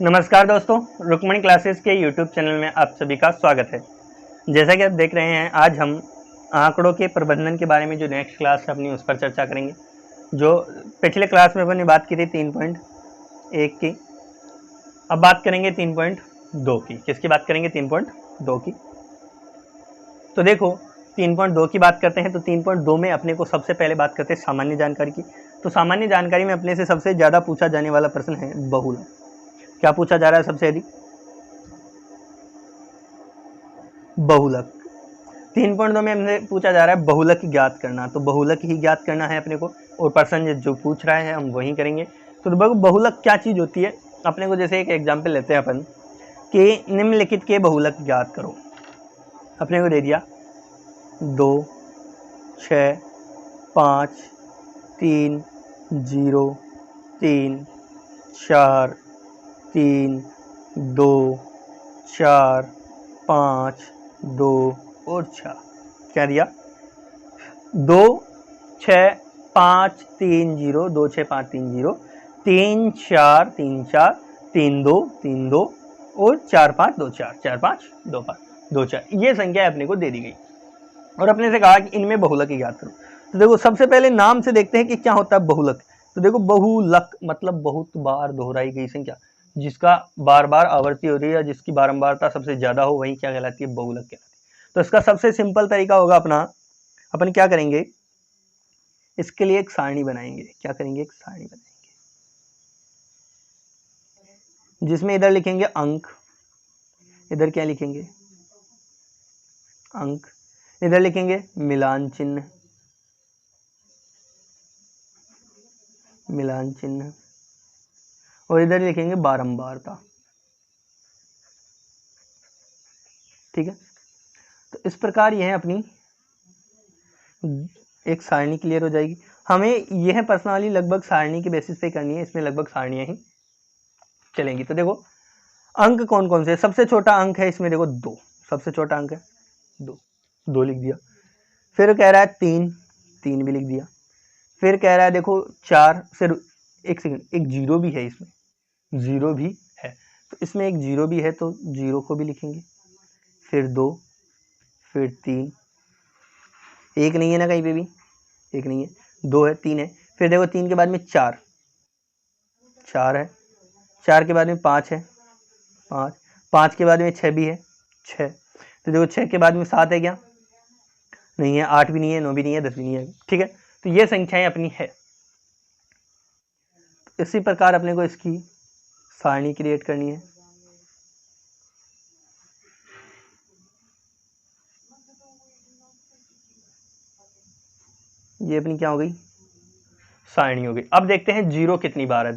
नमस्कार दोस्तों, रुक्मणी क्लासेस के यूट्यूब चैनल में आप सभी का स्वागत है। जैसा कि आप देख रहे हैं, आज हम आंकड़ों के प्रबंधन के बारे में जो नेक्स्ट क्लास है अपनी उस पर चर्चा करेंगे। जो पिछले क्लास में अपने बात की थी 3.1 की, अब बात करेंगे 3.2 की। किसकी बात करेंगे? 3.2 की। तो देखो 3.2 की बात करते हैं तो 3.2 में अपने को सबसे पहले बात करते हैं सामान्य जानकारी की। तो सामान्य जानकारी में अपने से सबसे ज़्यादा पूछा जाने वाला प्रश्न है बहुलक। क्या पूछा जा रहा है सबसे अधिक? बहुलक। 3.2 में हमसे पूछा जा रहा है बहुलक ज्ञात करना, तो बहुलक ही ज्ञात करना है अपने को, और पर्सन जो पूछ रहा है हम वही करेंगे। तो बहुलक क्या चीज़ होती है अपने को, जैसे एक एग्जाम्पल लेते हैं अपन कि निम्नलिखित के बहुलक ज्ञात करो। अपने को दे दिया 2, 6, 5, 3, 0, 3, 4, 3, 2, 4, 5, 2 और 6। क्या दिया? 2, 6, 5, 3, 0, 2, 6, 5, 3, 0, 3, 4, 3, 4, 3, 2, 3, 2 और 4, 5, 2, 4, 4, 5, 2, 5, 2, 4। ये संख्या अपने को दे दी गई और अपने से कहा कि इनमें बहुलक ज्ञात करो। तो देखो सबसे पहले नाम से देखते हैं कि क्या होता है बहुलक। तो देखो बहुलक मतलब बहुत बार दोहराई गई संख्या, जिसका बार बार आवृत्ति हो रही है, जिसकी बारंबारता सबसे ज्यादा हो, वही क्या कहलाती है? बहुलक कहलाती है। तो इसका सबसे सिंपल तरीका होगा अपना, अपन क्या करेंगे, इसके लिए एक सारणी बनाएंगे। क्या करेंगे? एक सारणी बनाएंगे जिसमें इधर लिखेंगे अंक, इधर क्या लिखेंगे? अंक, इधर लिखेंगे मिलान चिन्ह, मिलान चिन्ह, और इधर लिखेंगे बारंबारता। ठीक है, तो इस प्रकार यह अपनी एक सारणी क्लियर हो जाएगी। हमें यह पर्सनली लगभग सारणी के बेसिस पे करनी है, इसमें लगभग सारणियां ही चलेंगी। तो देखो अंक कौन कौन से? सबसे छोटा अंक है इसमें, देखो 2, सबसे छोटा अंक है 2, 2 लिख दिया। फिर कह रहा है 3, 3 भी लिख दिया। फिर कह रहा है देखो 4, फिर एक सेकंड, एक जीरो भी है इसमें, जीरो भी है, तो इसमें एक जीरो भी है तो जीरो को भी लिखेंगे। फिर 2, फिर 3, एक नहीं है ना कहीं पे भी, एक नहीं है, 2 है, 3 है। फिर देखो 3 के बाद में 4, 4 है। 4 के बाद में 5 है, 5, 5 के बाद में 6 भी है, 6। तो देखो 6 के बाद में 7 है क्या? नहीं है। 8 भी नहीं है, 9 भी नहीं है, 10 भी नहीं है। ठीक है, तो ये संख्याएं अपनी है। इसी प्रकार अपने को इसकी सारणी क्रिएट करनी है। ये अपनी क्या हो गई? सारणी हो गई। अब देखते हैं जीरो कितनी बार है।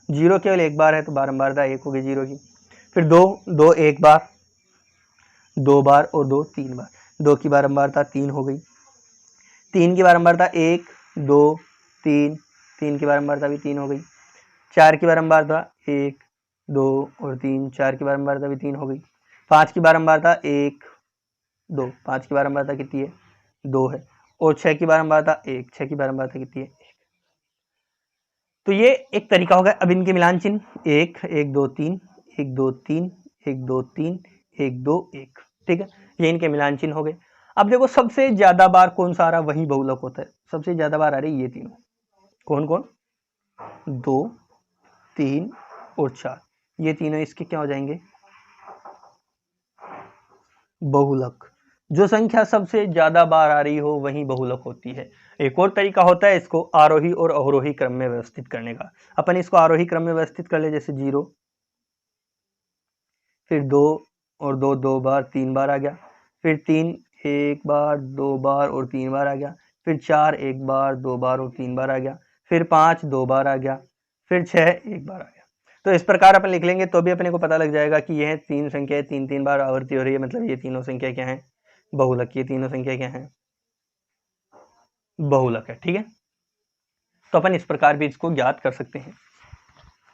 जीरो केवल एक बार है, तो बारंबारता 1 हो गई जीरो की। फिर 2, 2 एक बार, 2 बार, और 2 3 बार, 2 की बारंबारता 3 हो गई। 3 की बारंबारता 1, 2, 3, 3 की बारंबारता भी 3 हो गई। 4 की बारंबारता 1, 2 और 3, 4 की बारंबारता भी 3 हो गई। 5 की बारंबारता 1, 2, 5 की बारंबारता कितनी है? 2 है। और 6 की बारंबारता 1, 6 की बारंबारता कितनी है? तो ये एक तरीका होगा। अब इनके मिलान चिन्ह, 1, 1, 2, 3, 1, 2, 3, 1, 2, 3, 1, 2, 1। ठीक है, ये इनके मिलान चिन्ह हो गए। अब देखो सबसे ज्यादा बार कौन सा आ रहा, वही बहुलक होता है। सबसे ज्यादा बार आ रही ये तीनों, कौन कौन? 2, 3 और 4, ये तीनों इसके क्या हो जाएंगे? बहुलक। जो संख्या सबसे ज्यादा बार आ रही हो वही बहुलक होती है। एक और तरीका होता है इसको आरोही और अवरोही क्रम में व्यवस्थित करने का। अपन इसको आरोही क्रम में व्यवस्थित कर ले, जैसे 0, फिर 2 और 2 2 बार, 3 बार आ गया। फिर 3 1 बार, 2 बार और 3 बार आ गया। फिर 4 1 बार, 2 बार और 3 बार आ गया। फिर 5 2 बार आ गया। फिर 6 1 बार आ गया। तो इस प्रकार अपन लिख लेंगे तो भी अपने को पता लग जाएगा कि यह तीन संख्याएं 3 बार आवर्ती हो रही है, मतलब ये तीनों संख्या क्या है? बहुलक। ये तीनों संख्या क्या है? बहुलक है। ठीक है, तो अपन इस प्रकार भी इसको ज्ञात कर सकते हैं।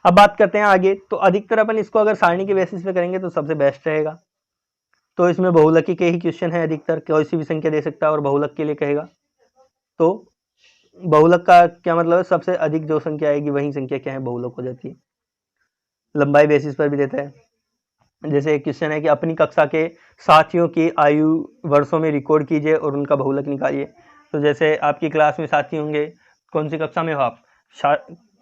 अब बात करते हैं आगे। तो अधिकतर अपन इसको अगर सारणी के बेसिस पे करेंगे तो सबसे बेस्ट रहेगा। तो इसमें बहुलकी के ही क्वेश्चन है, अधिकतर कोई भी संख्या दे सकता है और बहुलक के लिए कहेगा। तो बहुलक का क्या मतलब है? सबसे अधिक जो संख्या आएगी वही संख्या क्या है? बहुलक हो जाती है। लंबाई बेसिस पर भी देता है। जैसे एक क्वेश्चन है कि अपनी कक्षा के साथियों की आयु वर्षों में रिकॉर्ड कीजिए और उनका बहुलक निकालिए। तो जैसे आपकी क्लास में साथी होंगे, कौन सी कक्षा में हो आप?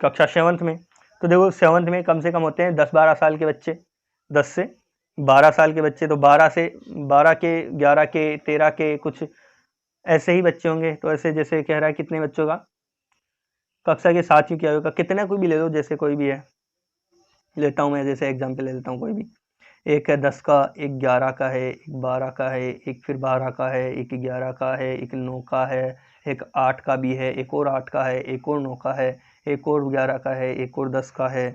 कक्षा 7th में। तो देखो 7th में कम से कम होते हैं 10-12 साल के बच्चे, 10 से 12 साल के बच्चे। तो 12 के 11 के 13 के कुछ ऐसे ही बच्चे होंगे। तो ऐसे जैसे कह रहा है कितने बच्चों का, कक्षा के साथियों की आयु का कितना, कोई भी ले लो, जैसे कोई भी है लेता हूँ मैं, जैसे एग्जाम्पल ले लेता हूँ कोई भी। एक है 10 का, एक 11 का है, एक 12 का है, एक फिर 12 का है, एक 11 का है, एक 9 का है, एक 8 का भी है, एक और 8 का है, एक और 9 का है, एक और 11 का है, एक और 10 का है।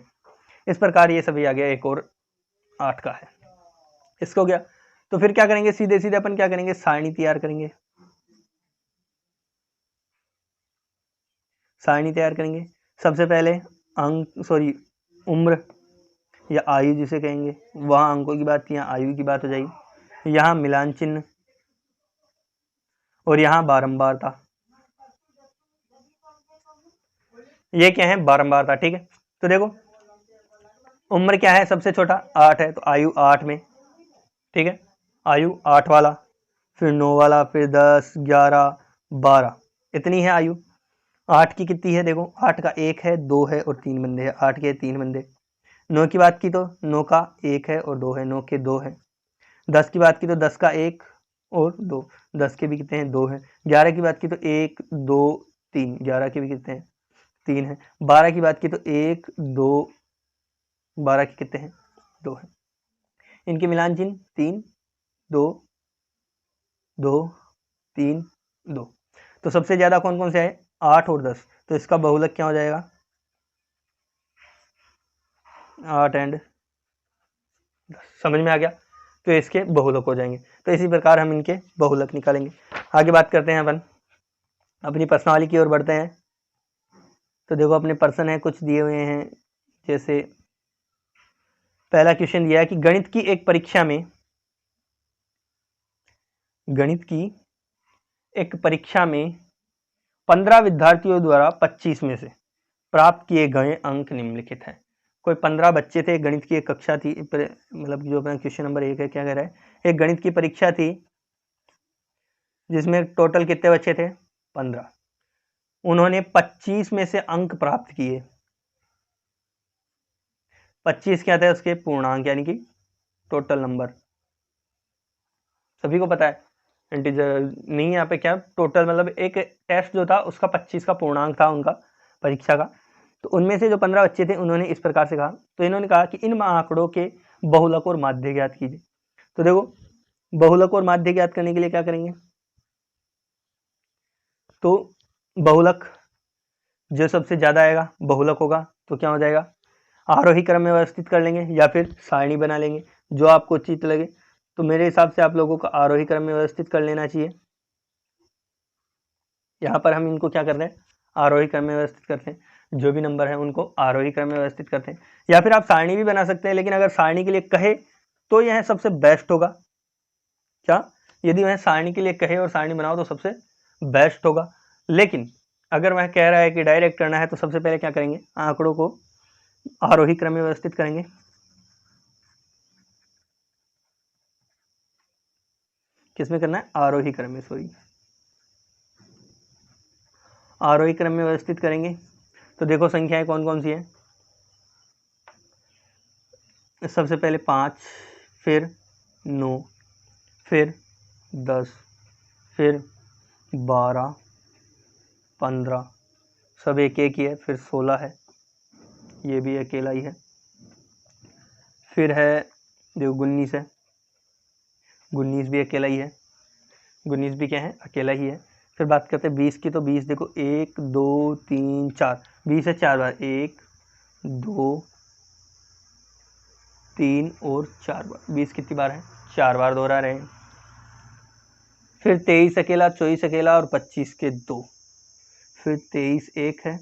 इस प्रकार ये सभी आ गया, एक और 8 का है। इसको हो गया। तो फिर क्या करेंगे, सीधे सीधे अपन क्या करेंगे, सारणी तैयार करेंगे। सारणी तैयार करेंगे। सबसे पहले उम्र या आयु जिसे कहेंगे, वहां अंकों की बात थी, यहाँ आयु की बात हो जाएगी। यहाँ मिलान चिन्ह और यहाँ बारंबारता। ये क्या है, बारंबारता। ठीक है। तो देखो उम्र क्या है, सबसे छोटा 8 है, तो आयु 8 में। ठीक है, आयु 8 वाला, फिर 9 वाला, फिर 10, 11, 12, इतनी है आयु। 8 की कितनी है, देखो 8 का 1 है, 2 है और 3 बंदे हैं, 8 के 3 बंदे। 9 की बात की तो 9 का 1 है और 2 है, 9 के 2 है। 10 की बात की तो 10 का 1 और 2, 10 के भी कितने हैं, 2 हैं। 11 की बात की तो 1, 2, 3, 11 के भी कितने हैं, 3 हैं। 12 की बात की तो 1, 2, 12 के कितने हैं, 2 हैं। इनके मिलान चिन्ह 3, 2, 2, 3, 2। तो सबसे ज्यादा कौन कौन से है, 8 और 10। तो इसका बहुलक क्या हो जाएगा, 8 एंड 10। समझ में आ गया। तो इसके बहुलक हो जाएंगे। तो इसी प्रकार हम इनके बहुलक निकालेंगे। आगे बात करते हैं अपन अपनी प्रश्नावली की ओर बढ़ते हैं। तो देखो अपने पर्सन है, कुछ दिए हुए हैं। जैसे पहला क्वेश्चन दिया है कि गणित की एक परीक्षा में 15 विद्यार्थियों द्वारा 25 में से प्राप्त किए गए अंक निम्नलिखित हैं। कोई 15 बच्चे थे, गणित की एक कक्षा थी, मतलब जो अपना क्वेश्चन नंबर 1 है, क्या कह रहा है, एक गणित की परीक्षा थी जिसमें टोटल कितने बच्चे थे, 15। उन्होंने 25 में से अंक प्राप्त किए। 25 क्या था, उसके पूर्णांक यानी कि टोटल नंबर। सभी को पता है इंटीजर नहीं, यहाँ पे क्या टोटल, मतलब एक टेस्ट जो था उसका 25 का पूर्णांक था उनका परीक्षा का। तो उनमें से जो 15 बच्चे थे उन्होंने इस प्रकार से कहा। तो इन्होंने कहा कि इन आंकड़ों के बहुलक और माध्य ज्ञात कीजिए। तो देखो बहुलक और माध्य ज्ञात करने के लिए क्या करेंगे, तो बहुलक जो सबसे ज्यादा आएगा बहुलक होगा, तो क्या हो जाएगा, आरोही क्रम में व्यवस्थित कर लेंगे या फिर सारणी बना लेंगे, जो आपको उचित लगे। तो मेरे हिसाब से आप लोगों को आरोही क्रम में व्यवस्थित कर लेना चाहिए। यहाँ पर हम इनको क्या करते हैं, आरोही क्रम में व्यवस्थित करते हैं, जो भी नंबर है उनको आरोही क्रम में व्यवस्थित करते हैं। या फिर आप सारणी भी बना सकते हैं, लेकिन अगर सारणी के लिए कहे तो यह सबसे बेस्ट होगा। क्या, यदि वह सारणी के लिए कहे और सारणी बनाओ तो सबसे बेस्ट होगा। लेकिन अगर वह कह रहा है कि डायरेक्ट करना है, तो सबसे पहले क्या करेंगे, आंकड़ों को आरोही क्रम में व्यवस्थित करेंगे। किसमें करना है, आरोही क्रम में, सॉरी, आरोही क्रम में व्यवस्थित करेंगे। तो देखो संख्याएं कौन कौन सी है, सबसे पहले 5, फिर 9, फिर 10, फिर 12, 15, सब एक एक ही है, फिर 16 है, ये भी अकेला ही है, फिर है देखो 19 है, 19 भी अकेला ही है, 19 भी क्या है, अकेला ही है। फिर बात करते हैं 20 की, तो 20 देखो 1, 2, 3, 4, 20 है 4 बार, 1, 2, 3 और 4 बार, 20 कितनी बार है, 4 बार दोहरा रहे हैं। फिर 23 अकेला, 24 अकेला और 25 के 2, फिर 23 एक है,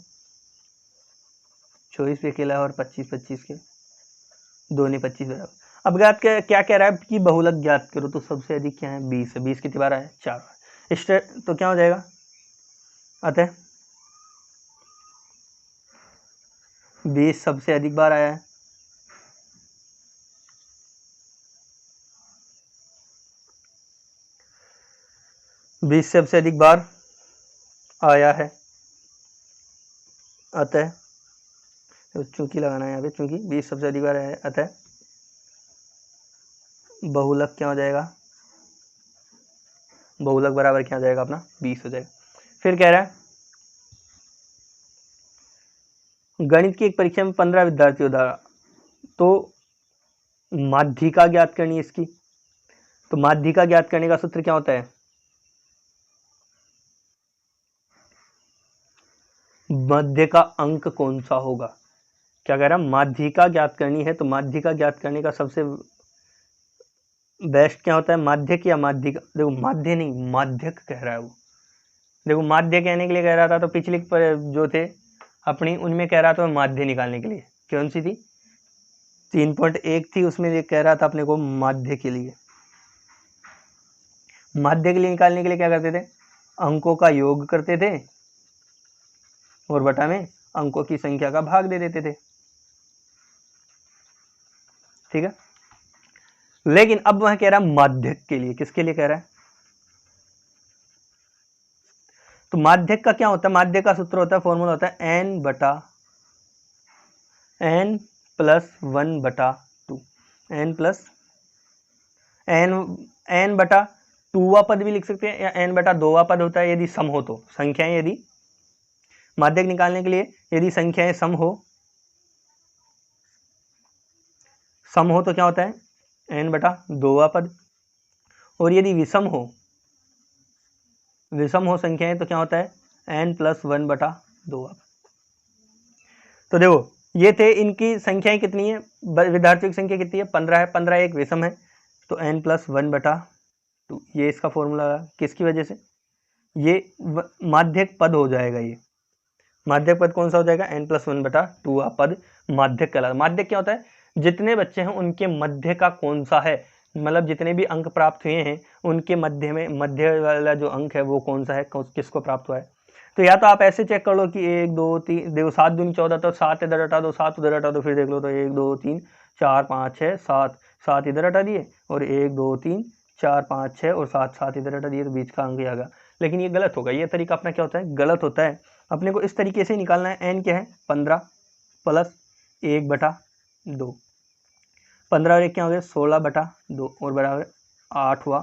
24 भी अकेला है और 25 के 2 ने 25 बराबर। अब ज्ञात क्या कह रहा है कि बहुलक ज्ञात करो, तो सबसे अधिक क्या है, 20 है, 20 कितनी बार है, 4 बार। इस तो क्या हो जाएगा, अतः 20 सबसे अधिक बार आया है, 20 सबसे अधिक बार आया है, अतः तो चूंकि लगाना है यहाँ पे, चूंकि 20 सबसे अधिक बार आया है, अतः बहुलक क्या हो जाएगा, बहुलक बराबर क्या हो जाएगा अपना 20 हो जाएगा। फिर कह रहा है गणित की एक परीक्षा में 15 विद्यार्थियों द्वारा तो माध्यिका ज्ञात करनी है इसकी। तो माध्यिका ज्ञात करने का सूत्र क्या होता है, मध्य का अंक कौन सा होगा। क्या कह रहा है, माध्यिका ज्ञात करनी है, तो माध्यिका ज्ञात करने का सबसे बेस्ट क्या होता है, माध्यक या माध्यिका। देखो माध्य नहीं, माध्यक कह रहा है वो। देखो माध्य कहने के लिए कह रहा था तो पिछले जो थे अपनी उनमें कह रहा था माध्य निकालने के लिए, कौन सी थी 3.1 थी, उसमें ये कह रहा था अपने को माध्य के लिए। माध्य के लिए निकालने के लिए क्या करते थे, अंकों का योग करते थे और बटा में अंकों की संख्या का भाग दे देते थे, ठीक है। लेकिन अब वह कह रहा है माध्यक के लिए, किसके लिए कह रहा है, तो माध्यक का क्या होता है, माध्यक का सूत्र होता है, फॉर्मूला होता है n बटा n प्लस 1 बटा 2, n प्लस n बटा 2वां पद भी लिख सकते हैं या n बटा 2वां पद होता है यदि सम हो, तो संख्याएं यदि माध्यक निकालने के लिए यदि संख्याएं सम हो तो क्या होता है n बटा 2वां पद, और यदि विषम हो संख्याएं तो क्या होता है n प्लस 1 बटा 2वां। तो देखो ये थे, इनकी संख्याएं कितनी है, विद्यार्थियों की संख्या कितनी है 15 है, 15 एक विषम है, तो n प्लस 1 बटा 2, ये इसका फॉर्मूला है। किसकी वजह से, ये माध्यक पद हो जाएगा, ये माध्यक पद कौन सा हो जाएगा, n प्लस 1 बटा 2 पद माध्यक कहलाता है। माध्यक क्या होता है, जितने बच्चे हैं उनके मध्य का कौन सा है, मतलब जितने भी अंक प्राप्त हुए हैं उनके मध्य में, मध्य वाला जो अंक है वो कौन सा है, किसको प्राप्त हुआ है। तो या तो आप ऐसे चेक कर लो कि 1 2 3 देखो 7 दूनी 14, तो 7 इधर हटा दो, 7 उधर हटा दो, फिर देख लो तो 1 2 3 4 5 6 7, 7 इधर हटा दिए और 1 2 3 4 5 6 और 7 7 इधर हटा दिए, तो बीच का अंक ही आ गया। लेकिन ये गलत होगा, ये तरीका अपना क्या होता है, गलत होता है। अपने को इस तरीके से निकालना है, n क्या है 15 प्लस 1 बटा 2, 15 और 1 क्या हो गया 16 बटा 2 और बराबर 8वां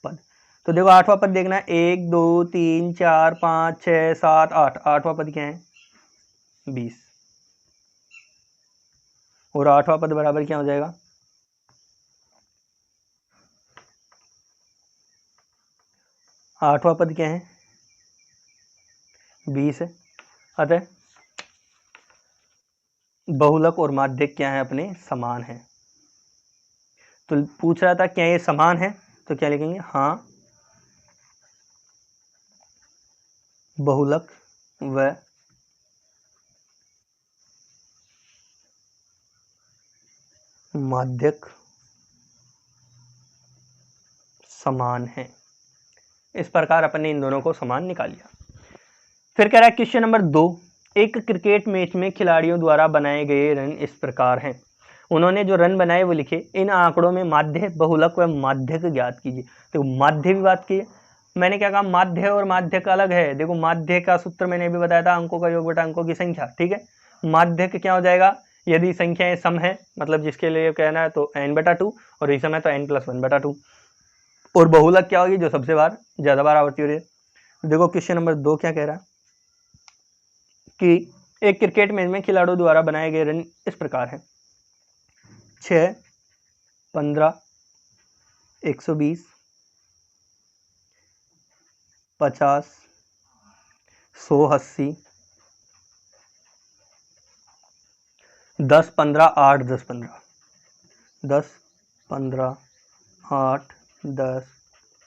पद। तो देखो 8वां पद देखना है, 1 2 3 4 5 6 7 8, 8वां पद क्या है 20, और 8वां पद बराबर क्या हो जाएगा 8वां पद क्या है 20 है। अतः बहुलक और माध्यक क्या है अपने समान है। तो पूछ रहा था क्या ये समान है, तो क्या लिखेंगे, हाँ बहुलक व माध्यक समान है। इस प्रकार अपन ने इन दोनों को समान निकाल लिया। फिर कह रहा है क्वेश्चन नंबर 2, एक क्रिकेट मैच में खिलाड़ियों द्वारा बनाए गए रन इस प्रकार हैं। उन्होंने जो रन बनाए वो लिखे, इन आंकड़ों में माध्य बहुलक व माध्यक ज्ञात कीजिए। तो माध्य भी बात की है, मैंने क्या कहा माध्य और माध्यक अलग है। देखो माध्य का सूत्र मैंने भी बताया था, अंकों का योग बटा अंकों की संख्या, ठीक है। माध्यक क्या हो जाएगा, यदि संख्याएं सम है, मतलब जिसके लिए कहना है तो n बटा 2 और विषम है तो n प्लस 1 बटा 2, और बहुलक क्या होगी, जो सबसे बार ज्यादा बार आवृत्ति हो रही है। देखो क्वेश्चन नंबर 2 क्या कह रहा है कि एक क्रिकेट मैच में खिलाड़ियों द्वारा बनाए गए रन इस प्रकार है, 6 15 120 50 180 10 15 8 10 15 10 15 8 10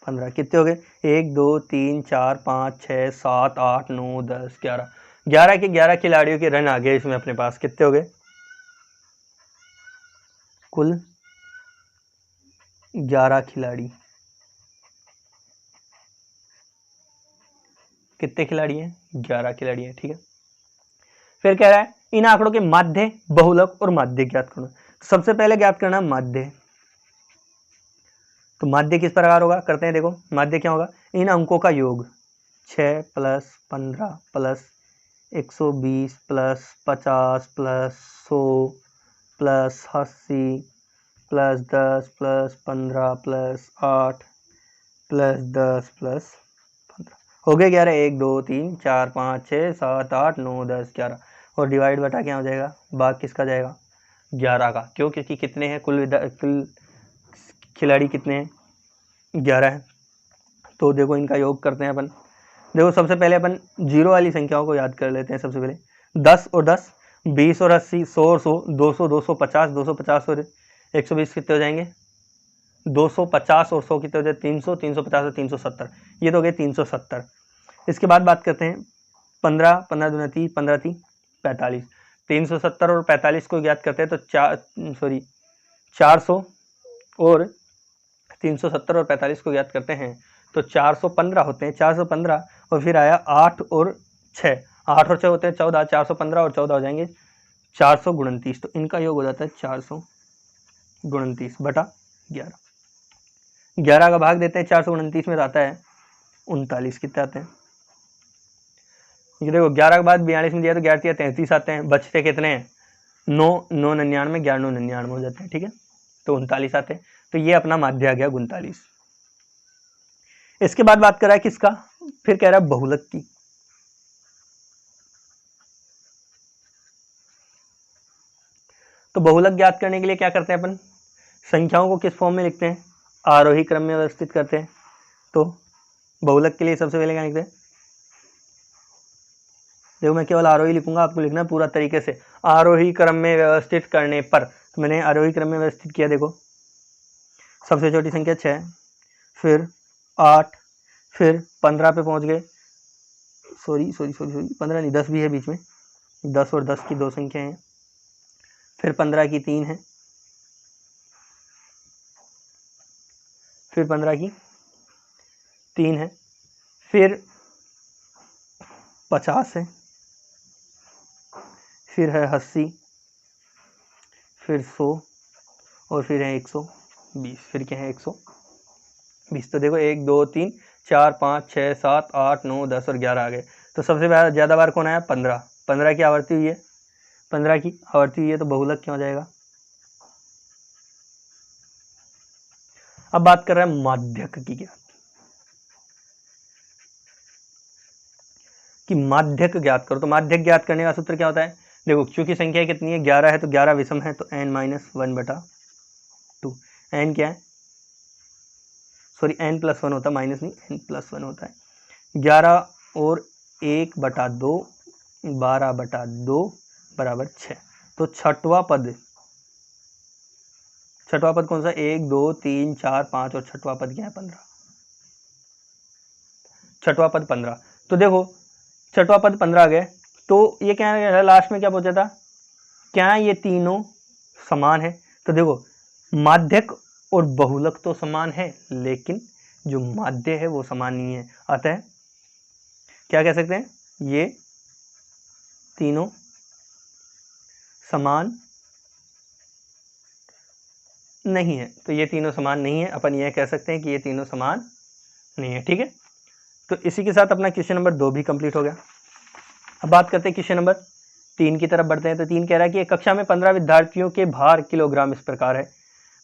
15 कितने हो गए 1 2 3 4 5 6 7 8 9 10 11 11 के 11 खिलाड़ियों के रन आ गए इसमें अपने पास। कितने हो गए कुल 11 खिलाड़ी। कितने खिलाड़ी हैं 11 खिलाड़ी हैं, ठीक है। फिर कह रहा है इन आंकड़ों के माध्य बहुलक और माध्य ज्ञात करना। सबसे पहले ज्ञात करना माध्य, तो माध्य किस प्रकार होगा, करते हैं। देखो माध्य क्या होगा, इन अंकों का योग 6 + 15 + 120 + 50 + 100 + 80 + 10 + 15 + 8 + 10 + 15 हो गए 11। 1 2 3 4 5 6 7 8 9 10 11 और डिवाइड बटा क्या हो जाएगा, भाग किसका जाएगा, 11 का। क्यों, क्योंकि कितने हैं कुल खिलाड़ी कितने हैं, 11 है। तो देखो इनका योग करते हैं अपन। देखो सबसे पहले अपन जीरो वाली संख्याओं को याद कर लेते हैं। सबसे पहले 10 और 10, 20 और 80, 100 और 100, 200, 250, 250 और 120 कितने हो जाएंगे, 250 और 100 कितने हो जाए, 300, 350 और 370, ये तो हो गए 370। इसके बाद बात करते हैं 15, 15 दूना 30, 15 30 45, 370 और 45 को याद करते हैं तो 400 और 370 और 45 को याद करते हैं तो 415 होते हैं, 415 और फिर आया 8 और 6, 8 और 6 होते हैं 14, 415 और 14 हो जाएंगे 429। तो इनका योग हो जाता है 429 बटा 11। 11 का भाग देते हैं 429 में, आता है 39। कितने आते हैं, ये देखो 11 के बाद 42 में दिया तो 11 33 आते हैं, बचते कितने हैं 9, 9 99, 11 9 99 हो जाते हैं, ठीक है। तो 39 आते हैं। तो ये अपना माध्य आ गया 39। इसके बाद बात कर रहा है किसका, फिर कह रहा है बहुलक की। तो बहुलक ज्ञात करने के लिए क्या करते हैं अपन, संख्याओं को किस फॉर्म में लिखते हैं, आरोही क्रम में व्यवस्थित करते हैं। तो बहुलक के लिए सबसे पहले क्या लिखते हैं, देखो मैं केवल आरोही लिखूंगा, आपको लिखना है पूरा तरीके से। आरोही क्रम में व्यवस्थित करने पर, तो मैंने आरोही क्रम में व्यवस्थित किया। देखो सबसे छोटी संख्या 6, फिर 8, फिर 15 पे पहुंच गए, सॉरी 15 नहीं 10 भी है बीच में, 10 और 10 की दो संख्याएं हैं, फिर 15 की 3 है, फिर 15 की 3 है, फिर 50 है, फिर है 80, फिर 100 और फिर है 120, फिर क्या है 120। तो देखो 1 2 3 4 5 6 7 8 9 10 और 11 आ गए। तो सबसे ज़्यादा बार कौन आया, 15, 15 की आवर्ती हुई है, 15 की आवर्ती हुई है, तो बहुलक क्या हो जाएगा। अब बात कर रहे हैं माध्यक की, क्या कि माध्यक ज्ञात करो। तो माध्यक ज्ञात करने का सूत्र क्या होता है, देखो क्योंकि संख्या कितनी है 11 है, तो 11 विषम है, तो n-1/2। n क्या है, सॉरी n+1 होता है, माइनस नहीं n+1 होता है। 11 और 1/2 12/2 बराबर 6। तो छठवां पद कौन सा, 1 2 3 4 5 और छठवां पद क्या है 15, छठवां पद 15। तो देखो छठवां पद 15 आ गए। तो ये क्या है, लास्ट में क्या पूछा था, क्या ये तीनों समान है। तो देखो माध्यक और बहुलक तो समान है, लेकिन जो माध्य है वो समान नहीं है। अतः क्या कह सकते हैं, ये तीनों समान नहीं है। तो ये तीनों समान नहीं है, अपन ये कह सकते हैं कि ये तीनों समान नहीं है, ठीक है। तो इसी के साथ अपना क्वेश्चन नंबर 2 भी कंप्लीट हो गया। अब बात करते हैं क्वेश्चन नंबर 3 की तरफ बढ़ते हैं। तो 3 कह रहा है कि एक कक्षा में 15 विद्यार्थियों के भार किलोग्राम इस प्रकार है,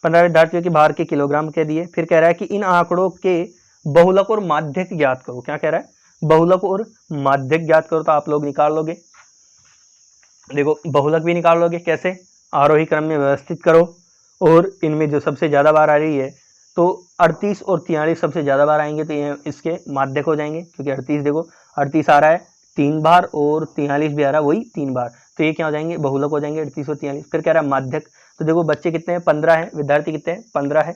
15 विद्यार्थियों के भार के किलोग्राम कह दिए। फिर कह रहा है कि इन आंकड़ों के बहुलक और माध्यक ज्ञात करो। क्या कह रहा है, बहुलक और माध्यक ज्ञात करो। तो आप लोग निकाल लोगे, देखो बहुलक भी निकाल लोगे कैसे, आरोही क्रम में व्यवस्थित करो, और इनमें जो सबसे ज़्यादा बार आ रही है तो 38 और 43 सबसे ज़्यादा बार आएंगे, तो ये इसके माध्यक हो जाएंगे। क्योंकि 38 देखो 38 आ रहा है 3 बार और 43 भी आ रहा है वही 3 बार, तो ये क्या हो जाएंगे, बहुलक हो जाएंगे 38 और 43। फिर कह रहा है माध्यक, तो देखो बच्चे कितने हैं 15 है, विद्यार्थी कितने हैं 15 है,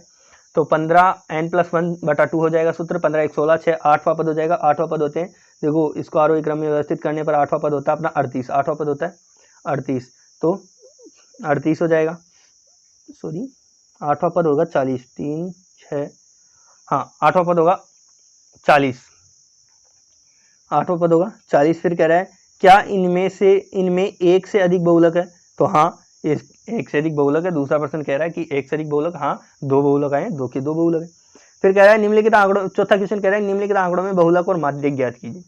तो 15 n+1/2 हो जाएगा सूत्र, 15 1 16 6 8वां पद हो जाएगा। 8वां पद होते हैं, देखो इसको आरोही क्रम में व्यवस्थित करने पर 8वां पद होता है अपना 38, 8वां पद होता है 38, तो 38 हो जाएगा, सॉरी 8वां पद होगा 40, 3 6, हाँ 8वां पद होगा 40, 8वां पद होगा 40। फिर कह रहा है क्या इनमें एक से अधिक बहुलक है, तो हाँ एक से अधिक बहुलक है। दूसरा प्रश्न कह रहा है कि एक से अधिक बहुलक, हाँ 2 बहुलक आए, 2 के 2 बहुलक है। फिर कह रहा है निम्नलिखित आंकड़ों, चौथा क्वेश्चन कह रहा है निम्नलिखित आंकड़ों में बहुलक और माध्यक ज्ञात कीजिए।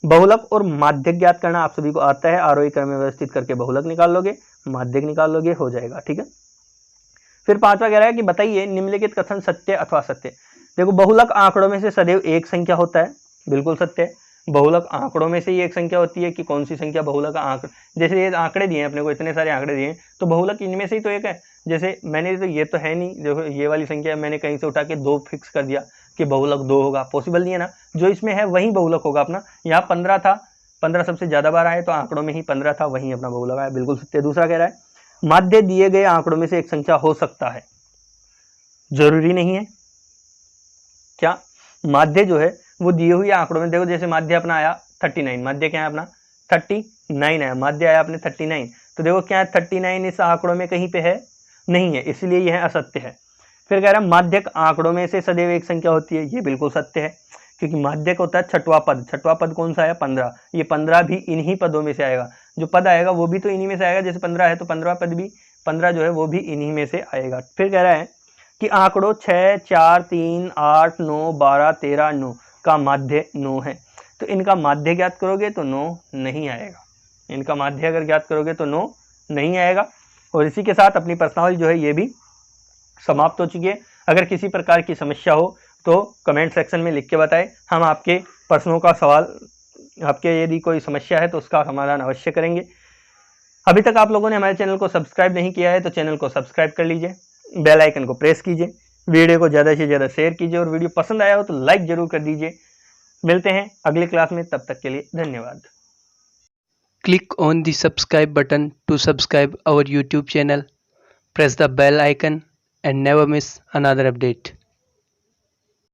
बहुलक और माध्यक ज्ञात करना आप सभी को आता है, आरोही क्रम में व्यवस्थित करके बहुलक निकाल लोगे, माध्यक निकाल लोगे, हो जाएगा। ठीक है। फिर पांचवा कह रहा है कि बताइए निम्नलिखित कथन सत्य अथवा असत्य। देखो बहुलक आंकड़ों में से सदैव एक संख्या होता है, बिल्कुल सत्य है। बहुलक आंकड़ों में से ही एक संख्या होती है कि कौन सी संख्या बहुलक आंकड़े, जैसे ये आंकड़े दिए हैं अपने को, इतने सारे आंकड़े दिए हैं, तो बहुलक इनमें से ही तो एक है। जैसे मैंने तो ये तो है नहीं, देखो ये वाली संख्या मैंने कहीं से उठा के 2 फिक्स कर दिया कि बहुलक 2 होगा, पॉसिबल नहीं है ना। जो इसमें है वही बहुलक होगा अपना। यहाँ 15 था, 15 सबसे ज्यादा बार आए तो आंकड़ों में ही 15 था, वही अपना बहुलक आया, बिल्कुल सत्य। दूसरा कह रहा है माध्य दिए गए आंकड़ों में से एक संख्या हो सकता है, जरूरी नहीं है। क्या माध्य जो है वो दिए हुए आंकड़ों में, देखो जैसे माध्य अपना आया 39, माध्य क्या है अपना 39 आया, माध्य आया अपने 39, तो देखो क्या 39 इस आंकड़ों में कहीं पे है, नहीं है, इसलिए यह असत्य है। फिर कह रहा है माध्यक आंकड़ों में से सदैव एक संख्या होती है, ये बिल्कुल सत्य है, क्योंकि माध्यक होता है छठवां पद। छठवां पद कौन सा है 15, ये 15 भी इन्हीं पदों में से आएगा, जो पद आएगा वो भी तो इन्हीं में से आएगा। जैसे 15 है तो 15वां पद भी 15 जो है वो भी इन्हीं में से आएगा। फिर कह रहा है कि आंकड़ों 6, 4, 3, 8, 9, 12, 13, 9 का माध्य 9 है, तो इनका माध्य ज्ञात करोगे तो 9 नहीं आएगा। इनका माध्य अगर ज्ञात करोगे तो 9 नहीं आएगा। और इसी के साथ अपनी प्रश्नावली जो है ये भी समाप्त हो चुकी है। अगर किसी प्रकार की समस्या हो तो कमेंट सेक्शन में लिख के बताएं, हम आपके प्रश्नों का सवाल, आपके यदि कोई समस्या है तो उसका समाधान अवश्य करेंगे। अभी तक आप लोगों ने हमारे चैनल को सब्सक्राइब नहीं किया है तो चैनल को सब्सक्राइब कर लीजिए, बेल आइकन को प्रेस कीजिए, वीडियो को ज़्यादा से ज़्यादा शेयर कीजिए और वीडियो पसंद आया हो तो लाइक जरूर कर दीजिए। मिलते हैं अगली क्लास में, तब तक के लिए धन्यवाद। Click on the subscribe button to subscribe our YouTube channel. Press the bell icon and never miss another update.